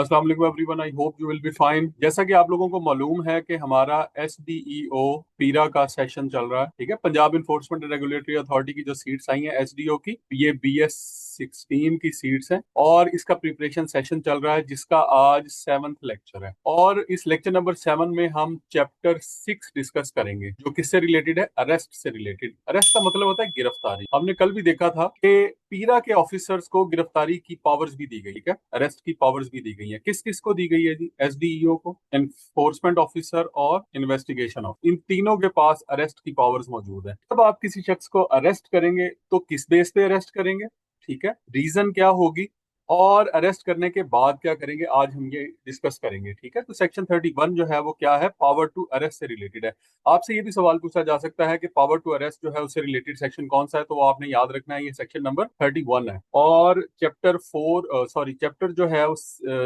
अस्सलाम वालेकुम everyone, I hope you will be fine. जैसा कि आप लोगों को मालूम है कि हमारा एसडीईओ पीरा का सेशन चल रहा है। ठीक है, Punjab enforcement and regulatory authority की जो सीट्स आई हैं एसडीओ की, ये BS16 की सीट्स हैं और इसका प्रिपरेशन सेशन चल रहा है जिसका आज 7th लेक्चर है। और इस लेक्चर नंबर 7 में हम चैप्टर 6 डिस्कस करेंगे जो किससे रिलेटेड है, अरेस्ट से रिलेटेड। अरेस्ट का मतलब होता है गिरफ्तारी। हमने कल भी देखा था कि पीरा के ऑफिसर्स को गिरफ्तारी की पावर्स भी दी गई। ठीक है, अरेस्ट की पावर्स भी दी गई है। किस किस को दी गई है जी? एसडीईओ को, एनफोर्समेंट ऑफिसर और इन्वेस्टिगेशन ऑफिसर, इन तीनों के पास अरेस्ट की पावर्स मौजूद है। जब आप किसी शख्स को अरेस्ट करेंगे तो किस बेस पे अरेस्ट करेंगे, ठीक है, रीजन क्या होगी और अरेस्ट करने के बाद क्या करेंगे, आज हम ये डिस्कस करेंगे। ठीक है, तो सेक्शन 31 जो है वो क्या है, पावर टू अरेस्ट से रिलेटेड है। आपसे ये भी सवाल पूछा जा सकता है कि पावर टू अरेस्ट जो है उससे रिलेटेड सेक्शन कौन सा है, तो वो आपने याद रखना है, ये सेक्शन नंबर 31 है। और चैप्टर जो है उस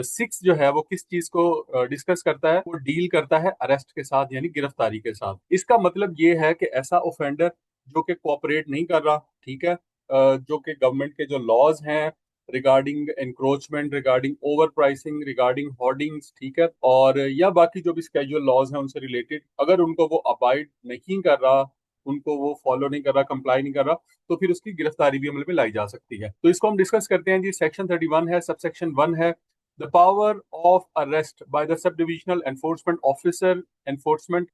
6 जो है वो किस चीज को डिस्कस करता है, वो डील करता है अरेस्ट के साथ, यानी गिरफ्तारी के साथ। इसका मतलब ये है कि ऐसा ऑफेंडर जो कि कोऑपरेट नहीं कर रहा, ठीक है, जो कि गवर्नमेंट के जो लॉज हैं regarding encroachment, regarding over pricing, regarding hoardings, ठीक है, और या बाकी जो भी स्केजुअल लॉज हैं उनसे रिलेटेड, अगर उनको वो अबाइड नहीं कर रहा, उनको वो फॉलो नहीं कर रहा, कंप्लाई नहीं कर रहा, तो फिर उसकी गिरफ्तारी भी अमल में लाई जा सकती है। तो इसको हम डिस्कस करते हैं जी। सेक्शन 31 है, सबसेक्शन 1 है, the power of arrest by the sub divisional enforcement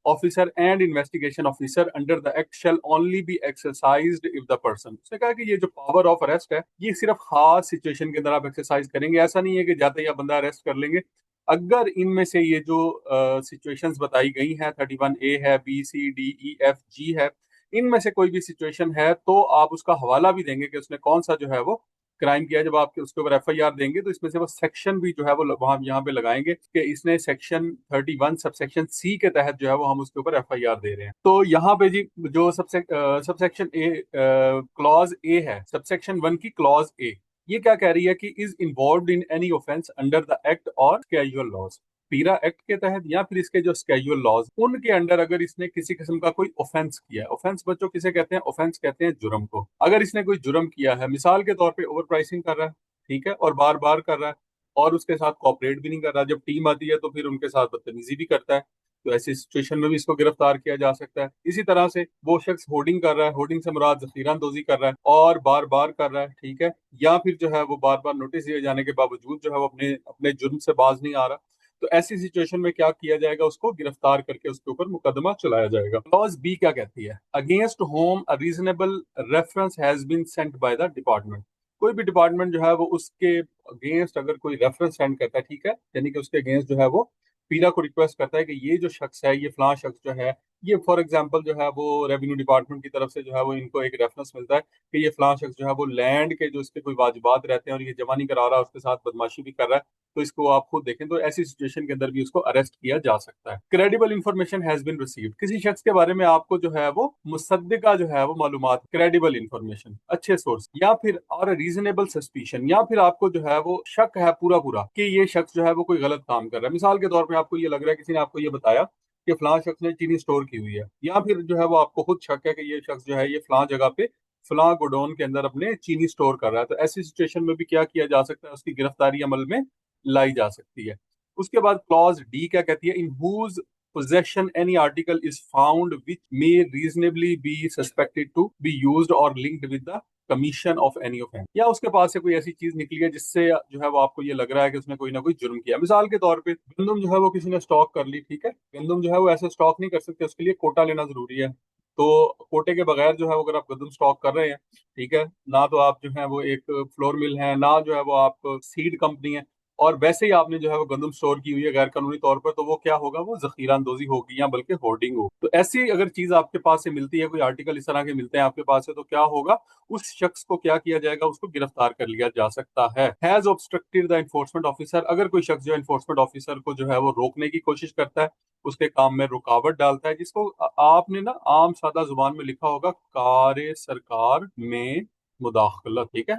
officer and investigation officer under the act shall only B exercised if the person. उसने कहा कि ये जो पावर ऑफ अरेस्ट है ये सिर्फ खास सिचुएशन के अंदर आप एक्सरसाइज करेंगे। ऐसा नहीं है कि जाते ही आप बंदा अरेस्ट कर लेंगे। अगर इनमें से ये जो सिचुएशंस बताई गई हैं, 31A है, B C D E F G है, इनमें से कोई भी सिचुएशन है तो आप उसका हवाला भी देंगे कि उसने कौन सा जो है वो क्राइम किया। जब आप उसके ऊपर FIR देंगे तो इसमें से वो सेक्शन भी जो है वो वहां यहाँ पे लगाएंगे कि इसने सेक्शन 31 सबसेक्शन C के तहत जो है वो हम उसके ऊपर FIR दे रहे हैं। तो यहाँ पे जी जो सबसेक्शन ए क्लॉज ए है, सबसेक्शन 1 की क्लॉज ए, ये क्या कह रही है कि is involve in any offence under the act और कैजुअल लॉज, पीरा एक्ट के तहत या फिर इसके जो स्केजुअल लॉज उनके अंडर अगर इसने किसी किस्म का कोई ऑफेंस किया है। ऑफेंस बच्चों किसे कहते हैं? ऑफेंस कहते हैं जुर्म को। अगर इसने कोई जुर्म किया है, मिसाल के तौर पे ओवर प्राइसिंग कर रहा है, ठीक है, और बार बार कर रहा है और उसके साथ कोऑपरेट भी नहीं कर रहा, जब टीम आती है तो फिर उनके साथ बदतमीजी भी करता है, तो ऐसी सिचुएशन में भी इसको गिरफ्तार किया जा सकता है। इसी तरह से वो शख्स होर्डिंग कर रहा है, होर्डिंग से मुराद जखीरा अंदोजी कर रहा है और बार बार कर रहा है, ठीक है, या फिर जो है वो बार बार नोटिस दिए जाने के बावजूद जो है वो अपने अपने जुर्म से बाज नहीं आ रहा, तो ऐसी सिचुएशन में क्या किया जाएगा, उसको गिरफ्तार करके उसके ऊपर मुकदमा चलाया जाएगा। क्लॉज बी क्या कहती है? Against whom a reasonable reference has been sent by the department. कोई भी डिपार्टमेंट जो है वो उसके अगेंस्ट अगर कोई रेफरेंस सेंड करता है, ठीक है, यानी कि उसके अगेंस्ट जो है वो पीरा को रिक्वेस्ट करता है कि ये जो शख्स है, ये फलां शख्स जो है, ये फॉर एग्जांपल जो है वो रेवेन्यू डिपार्टमेंट की तरफ से जो है वो इनको एक रेफरेंस मिलता है कि ये फलां शख्स जो है वो लैंड के जो इसके कोई वाजिबात रहते हैं और ये जमा नहीं करा रहा, उसके साथ बदमाशी भी कर रहा है, तो इसको आप खुद देखें। तो ऐसी सिचुएशन के अंदर भी उसको अरेस्ट किया जा सकता है। Credible information has been received, किसी शख्स के बारे में आपको जो है वो मुसद्दिका जो है वो मालूमात, क्रेडिबल इंफॉर्मेशन, अच्छे सोर्स, या फिर और रीजनेबल सस्पिशन, या फिर आपको जो है वो शक है पूरा पूरा कि ये शख्स जो है वो कोई गलत काम कर रहा है। मिसाल के तौर पर आपको ये लग रहा है, किसी ने आपको ये बताया कि फलां शख्स ने चीनी स्टोर की हुई है, या फिर जो है वो आपको खुद शक है कि ये शख्स जो है ये फलां जगह पे फलां गोडाउन के अंदर अपने चीनी स्टोर कर रहा है, तो ऐसी सिचुएशन में भी क्या किया जा सकता है, उसकी गिरफ्तारी अमल में लाई जा सकती है। उसके बाद क्लॉज डी क्या कहती है? In whose possession any article is found which may reasonably be suspected to be used or linked with the commission of any offence, या उसके पास से कोई ऐसी चीज निकली है जिससे जो है वो आपको ये लग रहा है कि उसने कोई ना कोई जुर्म किया। मिसाल के तौर पे गंदम जो है वो किसी ने स्टॉक कर ली, ठीक है, गंदम जो है वो ऐसे स्टॉक नहीं कर सकते, उसके लिए कोटा लेना जरूरी है। तो कोटे के बगैर जो है वो अगर आप गंदम स्टॉक कर रहे हैं, ठीक है, ना तो आप जो है वो एक फ्लोर मिल है, ना जो है वो आप सीड कंपनी है, और वैसे ही आपने जो है वो गंदम स्टोर की हुई है गैर कानूनी तौर पर, तो वो क्या होगा, वो जखीरा अंदोजी होगी या बल्कि होर्डिंग होगी। तो ऐसी अगर चीज आपके पास से मिलती है, कोई आर्टिकल इस तरह के मिलते हैं आपके पास से, तो क्या होगा, उस शख्स को क्या किया जाएगा, उसको गिरफ्तार कर लिया जा सकता है। Has obstructed the enforcement officer, अगर कोई शख्स जो एनफोर्समेंट ऑफिसर को जो है वो रोकने की कोशिश करता है, उसके काम में रुकावट डालता है, जिसको आपने ना आम सादा जुबान में लिखा होगा कार्य सरकार में मुदाखलत, ठीक है,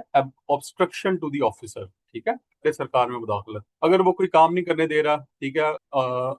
ऑब्स्ट्रक्शन टू द ऑफिसर, ठीक है, कार्य सरकार में मुदाखलत। अगर वो कोई काम नहीं करने दे रहा, ठीक है,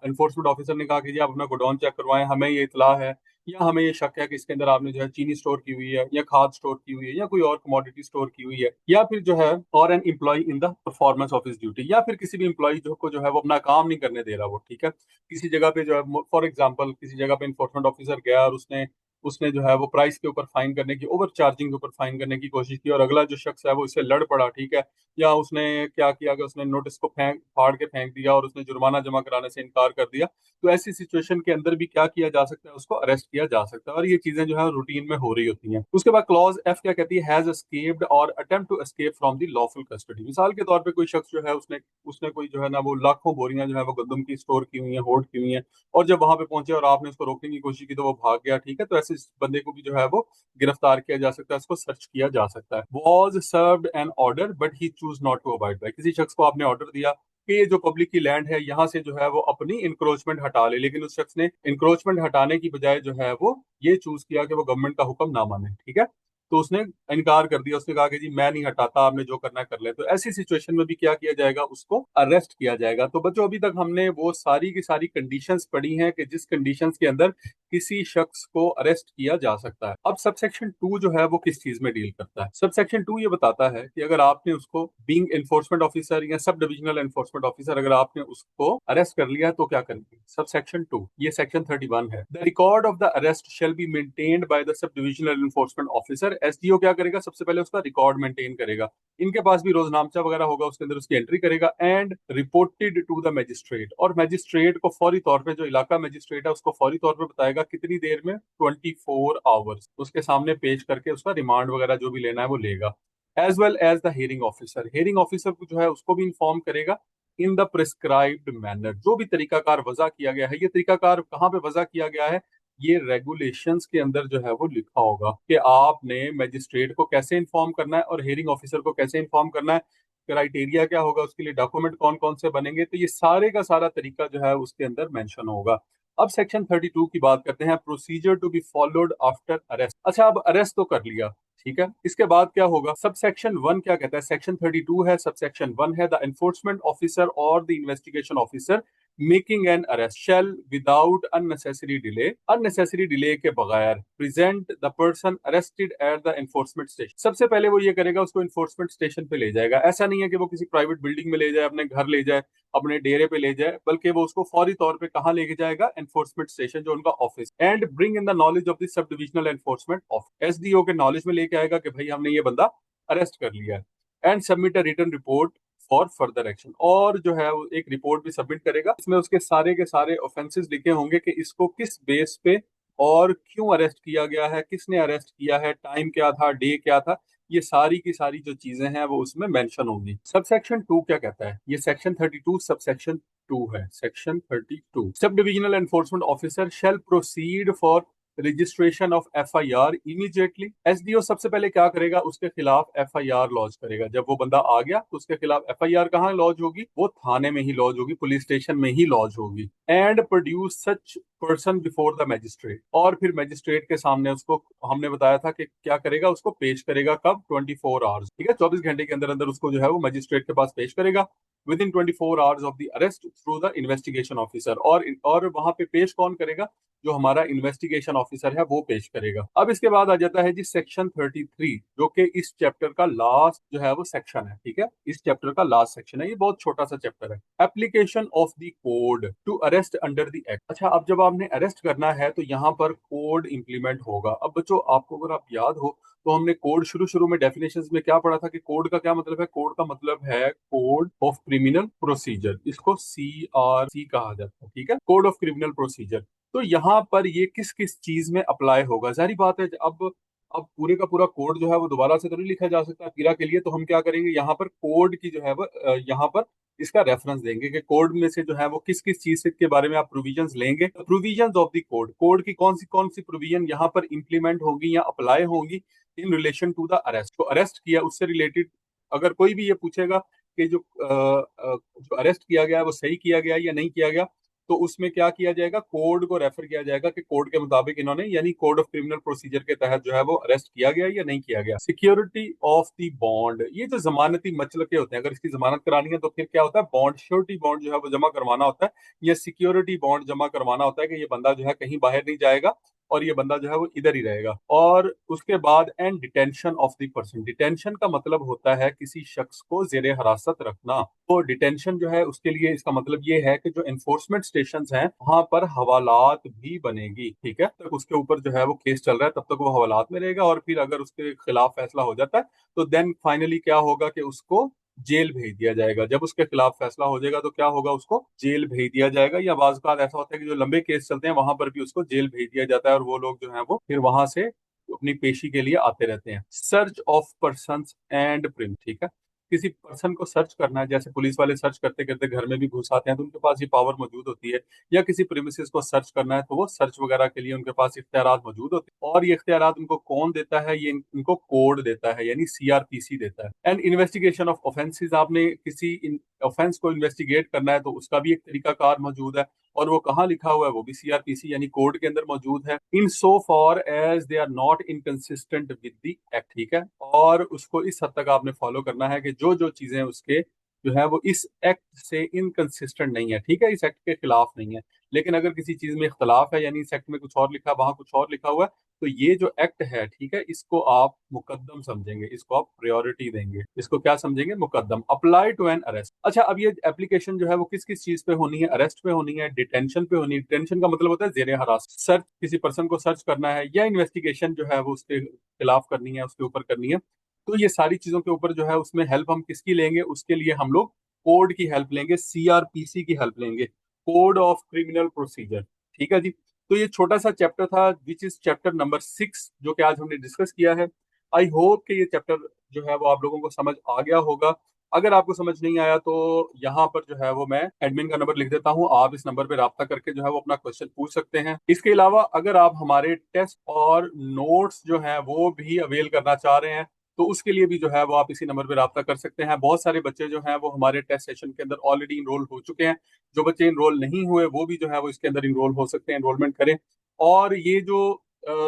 एनफोर्समेंट ऑफिसर ने कहा कि जी आप अपना गोडाउन चेक करवाएं, हमें ये इतला है या हमें ये शक है कि इसके अंदर आपने जो है चीनी स्टोर की हुई है, या खाद स्टोर की हुई है, या कोई और कमोडिटी स्टोर की हुई है, या फिर जो है और an employ in the performance of his duty, या फिर किसी भी एम्प्लॉय जो है वो अपना काम नहीं करने दे रहा वो, ठीक है, किसी जगह पे जो है फॉर एग्जाम्पल किसी जगह पे इन्फोर्समेंट ऑफिसर गया और उसने उसने जो है वो प्राइस के ऊपर फाइन करने की, ओवर चार्जिंग के ऊपर फाइन करने की कोशिश की, और अगला जो शख्स है वो इससे लड़ पड़ा, ठीक है, या उसने क्या किया कि उसने नोटिस को फेंक फाड़ के फेंक दिया और उसने जुर्माना जमा कराने से इनकार कर दिया, तो ऐसी सिचुएशन के अंदर भी क्या किया जा सकता है, उसको अरेस्ट किया जा सकता है, और ये चीजें जो है रूटीन में हो रही होती हैं। उसके बाद क्लॉज एफ क्या कहती है, has escaped or attempt to escape from the lawful custody. मिसाल के तौर पे कोई शख्स जो है उसने उसने कोई जो है ना वो लाखों बोरियां जो है वो गंदम की स्टोर की हुई है, होल्ड की हुई है, और जब वहां पे पहुंचे और आपने उसको रोकने की कोशिश की तो वो भाग गया, ठीक है, तो ऐसे इस बंदे को भी जो है वो गिरफ्तार किया जा सकता है, उसको सर्च किया जा सकता है। Was served an order but he chose not to abide by, किसी शख्स को आपने ऑर्डर दिया कि ये जो पब्लिक की लैंड है यहाँ से जो है वो अपनी इंक्रोचमेंट हटा ले, लेकिन उस शख्स ने इंक्रोचमेंट हटाने की बजाय जो है वो ये चूज किया कि वो गवर्नमेंट का हुक्म ना माने, ठीक है, तो उसने इनकार कर दिया, उसने कहा कि जी मैं नहीं हटाता, आपने जो करना है कर ले, तो ऐसी सिचुएशन में भी क्या किया जाएगा, उसको अरेस्ट किया जाएगा। तो बच्चों अभी तक हमने वो सारी की सारी कंडीशंस पढ़ी हैं कि जिस कंडीशंस के अंदर किसी शख्स को अरेस्ट किया जा सकता है। अब सबसेक्शन 2 जो है वो किस चीज में डील करता है, सबसेक्शन 2 ये बताता है कि अगर आपने उसको बीइंग एनफोर्समेंट ऑफिसर या सब डिविजनल एनफोर्समेंट ऑफिसर अगर आपने उसको अरेस्ट कर लिया तो क्या करेंगे। सबसेक्शन 2 ये सेक्शन 31 है। The record of the arrest shall be maintained by the sub divisional enforcement officer. SDO क्या करेगा, सबसे पहले उसका रिकॉर्ड मेंटेन करेगा, इनके पास भी रोजनामचा वगैरह होगा, उसके अंदर उसकी एंट्री करेगा, and reported to the magistrate, और मजिस्ट्रेट को फौरी तौर पे, जो इलाका मजिस्ट्रेट है उसको फौरी तौर पे बताएगा कितनी देर में, 24 आवर्स, उसके सामने पेश करके उसका रिमांड वगैरह जो भी लेना है वो लेगा। As well as the hearing officer, hearing officer को जो है उसको भी इन्फॉर्म करेगा इन द प्रिस्क्राइब्ड मैनर, जो भी तरीकाकार वजह किया गया है, ये तरीकाकार कहाँ पे वजह किया गया है, ये रेगुलेशंस के अंदर जो है वो लिखा होगा कि आपने मजिस्ट्रेट को कैसे इन्फॉर्म करना है और हेयरिंग ऑफिसर को कैसे इन्फॉर्म करना है, क्राइटेरिया क्या होगा उसके लिए, डॉक्यूमेंट कौन कौन से बनेंगे, तो ये सारे का सारा तरीका जो है उसके अंदर मेंशन होगा। अब सेक्शन 32 की बात करते हैं, procedure to be followed after arrest. अच्छा, अब अरेस्ट तो कर लिया, ठीक है, इसके बाद क्या होगा, सब सेक्शन 1 क्या कहता है, सेक्शन 32 है, सब सेक्शन 1 है, the enforcement officer or the investigation officer making an arrest shall without unnecessary delay के बगैर present the person arrested at the enforcement station. सबसे पहले वो ये करेगा, उसको एनफोर्समेंट स्टेशन पे ले जाएगा, ऐसा नहीं है कि वो किसी प्राइवेट बिल्डिंग में ले जाए, अपने घर ले जाए, अपने डेरे पे ले जाए, बल्कि वो उसको फौरी तौर पे कहाँ लेके जाएगा, एनफोर्समेंट स्टेशन जो उनका office, and bring in the knowledge of the sub divisional enforcement office, SDO के नॉलेज में लेके आएगा कि भाई हमने ये बंदा अरेस्ट कर लिया है, and submit a written report for further action, और जो है वो एक रिपोर्ट भी सबमिट करेगा, इसमें उसके सारे के सारे ऑफेंसेस लिखे होंगे कि इसको किस बेस पे और क्यों अरेस्ट किया गया है, किसने अरेस्ट किया है, टाइम क्या था, डे क्या था, ये सारी की सारी जो चीजें हैं वो उसमें मेंशन होंगी। सबसेक्शन 2 क्या कहता है, ये सेक्शन 32 सबसेक्शन 2 है। Section 32, sub divisional enforcement officer shall proceed for registration of FIR immediately. SDO सबसे पहले क्या करेगा, उसके खिलाफ एफआईआर लॉन्च करेगा, जब वो बंदा आ गया तो उसके खिलाफ एफआईआर कहाँ लॉन्च होगी, वो थाने में ही लॉन्च होगी, पुलिस स्टेशन में ही लॉन्च होगी, and produce such person before the magistrate, और फिर मैजिस्ट्रेट के सामने उसको, हमने बताया था कि क्या करेगा, उसको पेश करेगा कब, 24 आवर्स, ठीक है, 24 घंटे के अंदर अंदर उसको जो है वो मैजिस्ट्रेट के पास पेश करेगा, with in 24 hours of the arrest through the investigation officer, और वहां पे पेश कौन करेगा, जो हमारा इन्वेस्टिगेशन ऑफिसर है वो पेश करेगा। अब इसके बाद आ जाता है जी सेक्शन 33, जो कि इस चैप्टर का लास्ट जो है वो सेक्शन है, ठीक है, इस चैप्टर का लास्ट सेक्शन है, ये बहुत छोटा सा चैप्टर है। Application of the code to arrest under the act. अच्छा, अब जब आपने अरेस्ट करना है तो यहाँ पर कोड इंप्लीमेंट होगा। अब बच्चों आपको अगर आप याद हो तो हमने कोड शुरू शुरू में डेफिनेशंस में क्या पढ़ा था कि कोड का क्या मतलब है, कोड का मतलब है कोड ऑफ क्रिमिनल प्रोसीजर, इसको CRC कहा जाता है, ठीक है, कोड ऑफ क्रिमिनल प्रोसीजर। तो यहाँ पर ये किस किस चीज में अप्लाई होगा, जाहिर बात है अब पूरे का पूरा कोड जो है वो दोबारा से तो नहीं लिखा जा सकता पीरा के लिए, तो हम क्या करेंगे, यहाँ पर कोड की जो है वो यहाँ पर इसका रेफरेंस देंगे कि कोड में से जो है वो किस किस चीज के बारे में आप प्रोविजंस लेंगे, provisions of the code, code की कौन सी प्रोविजन यहाँ पर इंप्लीमेंट होगी या अप्लाई होगी in relation to the arrest, तो अरेस्ट किया उससे रिलेटेड अगर कोई भी ये पूछेगा कि जो अरेस्ट किया गया है वो सही किया गया या नहीं किया गया, तो उसमें क्या किया जाएगा, कोड को रेफर किया जाएगा कि कोड के मुताबिक इन्होंने, यानी कोड ऑफ क्रिमिनल प्रोसीजर के तहत जो है वो अरेस्ट किया गया या नहीं किया गया। सिक्योरिटी ऑफ द बॉन्ड, ये जो जमानती मचलके होते हैं, अगर इसकी जमानत करानी है तो फिर क्या होता है, बॉन्ड, श्योरिटी बॉन्ड जो है वो जमा करवाना होता है, या सिक्योरिटी बॉन्ड जमा करवाना होता है कि ये बंदा जो है कहीं बाहर नहीं जाएगा, और ये बंदा जो है वो इधर ही रहेगा। और उसके बाद and detention of the person. Detention का मतलब होता है किसी शख्स को जेर हिरासत रखना। तो डिटेंशन जो है उसके लिए इसका मतलब ये है कि जो एनफोर्समेंट स्टेशन हैं वहां पर हवालात भी बनेगी, ठीक है। तक उसके ऊपर जो है वो केस चल रहा है तब तक वो हवालात में रहेगा, और फिर अगर उसके खिलाफ फैसला हो जाता है तो देन फाइनली क्या होगा कि उसको जेल भेज दिया जाएगा। जब उसके खिलाफ फैसला हो जाएगा तो क्या होगा, उसको जेल भेज दिया जाएगा। या बाज़ औक़ात ऐसा होता है कि जो लंबे केस चलते हैं वहां पर भी उसको जेल भेज दिया जाता है, और वो लोग जो है वो फिर वहां से अपनी पेशी के लिए आते रहते हैं। Search of person and prim, ठीक है। किसी पर्सन को सर्च करना है, जैसे पुलिस वाले सर्च करते करते घर में भी घुस आते हैं तो उनके पास ये पावर मौजूद होती है। या किसी प्रीमिसेस को सर्च करना है तो वो सर्च वगैरह के लिए उनके पास इख्तियारात मौजूद होते हैं। और ये इख्तियारात उनको कौन देता है, ये इनको कोड देता है, यानी सीआरपीसी देता है। एंड इन्वेस्टिगेशन ऑफ ऑफेंसेस, आपने किसी ऑफेंस को इन्वेस्टिगेट करना है तो उसका भी एक तरीकाकार मौजूद है, और वो कहाँ लिखा हुआ है, वो भी सीआरपीसी यानी कोड के अंदर मौजूद है। In so far as they are not inconsistent with the act, ठीक है। और उसको इस हद तक आपने फॉलो करना है कि जो जो चीजें उसके जो है वो इस एक्ट से इनकंसिस्टेंट नहीं है, ठीक है, इस एक्ट के खिलाफ नहीं है। लेकिन अगर किसी चीज में इख्तलाफ है, यानी इस एक्ट में कुछ और लिखा है वहां कुछ और लिखा हुआ है, तो ये जो एक्ट है, ठीक है, इसको आप मुकद्दम समझेंगे, इसको आप प्रायोरिटी देंगे, इसको क्या समझेंगे, मुकद्दम। Apply to an arrest. अच्छा, अब ये एप्लीकेशन जो है वो किस किस चीज पे होनी है, अरेस्ट पे होनी है, डिटेंशन पे होनी है। डिटेंशन का मतलब होता है जेर हरास, सर्च, किसी पर्सन को सर्च करना है, या इन्वेस्टिगेशन जो है वो उसके खिलाफ करनी है, उसके ऊपर करनी है। तो ये सारी चीजों के ऊपर जो है उसमें हेल्प हम किसकी लेंगे, उसके लिए हम लोग कोड की हेल्प लेंगे, सीआरपीसी की हेल्प लेंगे, कोड ऑफ क्रिमिनल प्रोसीजर, ठीक है जी। तो ये छोटा सा चैप्टर था विच इज चैप्टर नंबर 6, जो कि आज हमने डिस्कस किया है। आई होप कि ये चैप्टर जो है वो आप लोगों को समझ आ गया होगा। अगर आपको समझ नहीं आया तो यहाँ पर जो है वो मैं एडमिन का नंबर लिख देता हूँ, आप इस नंबर पे राब्ता करके जो है वो अपना क्वेश्चन पूछ सकते हैं। इसके अलावा अगर आप हमारे टेस्ट और नोट्स जो है वो भी अवेल करना चाह रहे हैं तो उसके लिए भी जो है वो आप इसी नंबर पे राब्ता कर सकते हैं। बहुत सारे बच्चे जो हैं वो हमारे टेस्ट सेशन के अंदर ऑलरेडी इनरोल हो चुके हैं। जो बच्चे इनरोल नहीं हुए वो भी जो है वो इसके अंदर इनरोल हो सकते हैं, इनरोलमेंट करें। और ये जो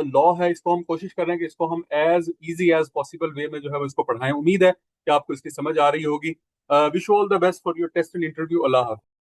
लॉ है इसको हम कोशिश कर रहे हैं कि इसको हम as easy as possible way में जो है वो इसको पढ़ाएं। उम्मीद है कि आपको इसकी समझ आ रही होगी। Wish all the best for your test and interview. अल्लाह हाफ़िज़।